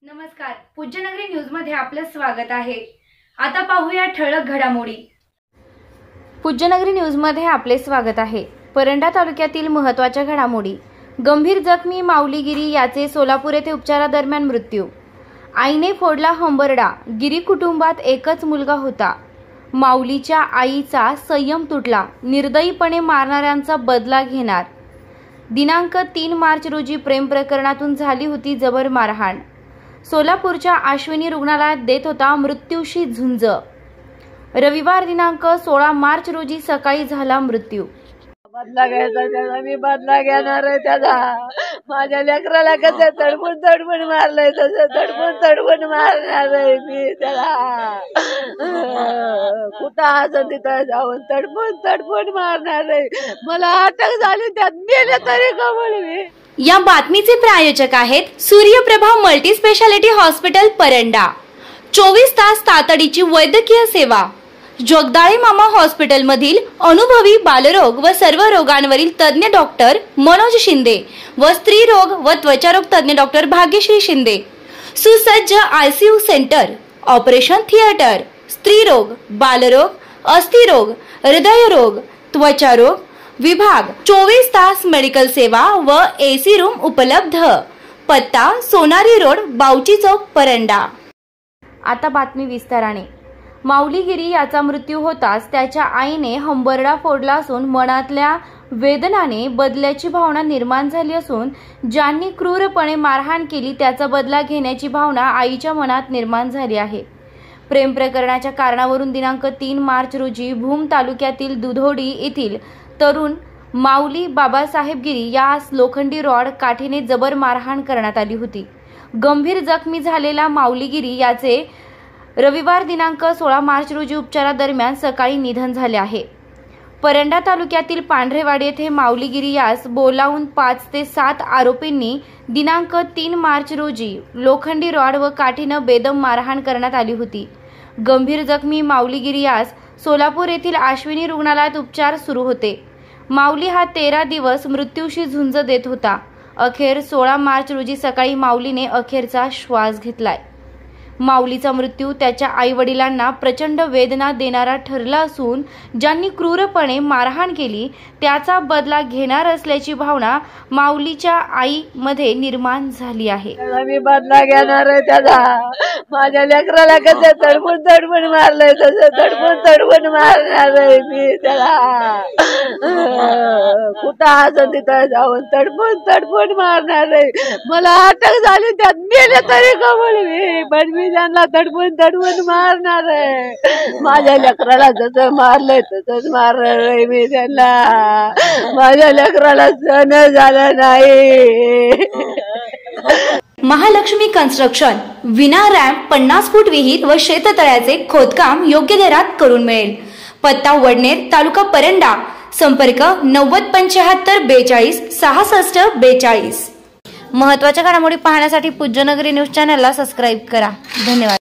नमस्कार, पूज्यनगरी न्यूज मध्ये आपलं स्वागत आहे। आता पाहूया ठळक घडामोडी। पूज्यनगरी न्यूज मध्ये आपले स्वागत आहे। परंडा तालुक्यातील महत्त्वाच्या घडामोडी। गंभीर जखमी माऊलीगिरी याचे सोलापूर येथे उपचारादरम्यान मृत्यू। आईने फोडला हंबरडा। गिरी कुटुंबात एकच मुलगा होता। माऊलीच्या आईचा संयम तुटला। निर्दयीपणे मारणाऱ्यांचा बदला घेणार। दिनांक 3 मार्च रोजी प्रेम प्रकरणातून झाली होती जबर मारहाण। सोलापूरच्या अश्विनी रुग्णालयात देत होता मृत्यूशी झुंज। रविवार दिनांक 16 मार्च रोजी सकाळी झाला मृत्यू। बदला घ्यायचा त्याचा, मी बदला घेणार आहे त्याचा। माझ्या लेकराला कसं तडपून तडपून मारलंय तसं तडपून मारणार आहे मी त्याला। कुठं असं तिथं जाऊन तडपून मारणार आहे। मला अटक झाली त्यात मेले तरी कमल मी। या बातमीचे प्रायोजक आहेत Suryaprabha multi speciality hospital Paranda. 24 तास तातडीची वैद्यकीय सेवा। जगदाळे मामा हॉस्पिटल मधील अनुभवी बालरोग व सर्व रोगांवरील तज्ञ डॉक्टर मनोज शिंदे व स्त्री रोग व त्वचारोग तज्ञ डॉक्टर भाग्यश्री शिंदे। सुसज्ज आयसीयू सेंटर, ऑपरेशन थिएटर, स्त्री रोग, बालरोग, अस्थिरोग, हृदयरोग, त्वचारोग विभाग, 24 तास मेडिकल सेवा व एसी रूम उपलब्ध। पत्ता सोनारी रोड, बावची चौक, परंडा। आता बातमी विस्ताराने। माऊलीगिरी याचा मृत्यू होताच त्याच्या आईने हंबरडा फोडला असून मनातल्या वेदनाने बदल्याची भावना निर्माण झाली असून ज्यांनी क्रूरपणे मारहाण केली त्याचा बदला घेण्याची भावना आईच्या मनात निर्माण झाली आहे। प्रेम प्रकरणाच्या कारणावरून दिनांक 3 मार्च रोजी भूम तालुक्यातील दुधोडी येथील तरुण माऊली बाबासाहेब गिरी यास लोखंडी रॉड काठीने जबर मारहाण करण्यात आली होती। गंभीर जखमी झालेला माऊलीगिरी याचे रविवार दिनांक 16 मार्च रोजी उपचारादरम्यान सकाळी निधन झाले आहे। परंडा तालुक्यातील पांढरेवाडी येथे माऊलीगिरी यास बोलावून 5 ते 7 आरोपींनी दिनांक 3 मार्च रोजी लोखंडी रॉड व काठीनं बेदम मारहाण करण्यात आली होती। गंभीर जखमी माऊलीगिरी यास सोलापूर येथील अश्विनी रुग्णालयात उपचार सुरू होते। माऊली हा 13 दिवस मृत्यूशी झुंज देत होता। अखेर 16 मार्च रोजी सकाळी माऊलीने अखेरचा श्वास घेतलाय। माऊलीचा मृत्यू त्याच्या आई वडिलांना प्रचंड वेदना देणारा ठरला असून ज्यांनी क्रूरपणे मारहाण केली त्याचा बदला घेणार असल्याची भावना माऊलीच्या आई मध्ये निर्माण झाली आहे। मी बदला घेणार आहे त्याचा। माझ्या लेकराला कसं तडपून मारलंय तसं तडपून मारणार आहे मी त्याला। कुठं असं तिथं जाऊन तडपून मारणार आहे। मला अटक झाली त्यात मेले तरी कमल मी, पण मी त्यांना तडपून मारणार आहे। माझ्या लेकराला जसं मारलंय तसंच मारणार आहे मी त्यांना। माझ्या लेकराला सहन झालं नाही। महालक्ष्मी कन्स्ट्रक्शन विना रॅम्प 50 फूट विहीर व शेततळ्याचे खोदकाम योग्य दरात करून मिळेल। पत्ता वडनेर, तालुका परंडा। संपर्क 9075 42 66 42। महत्त्वाच्या घडामोडी पाहण्यासाठी पूज्यनगरी न्यूज चॅनलला सबस्क्राइब करा। धन्यवाद।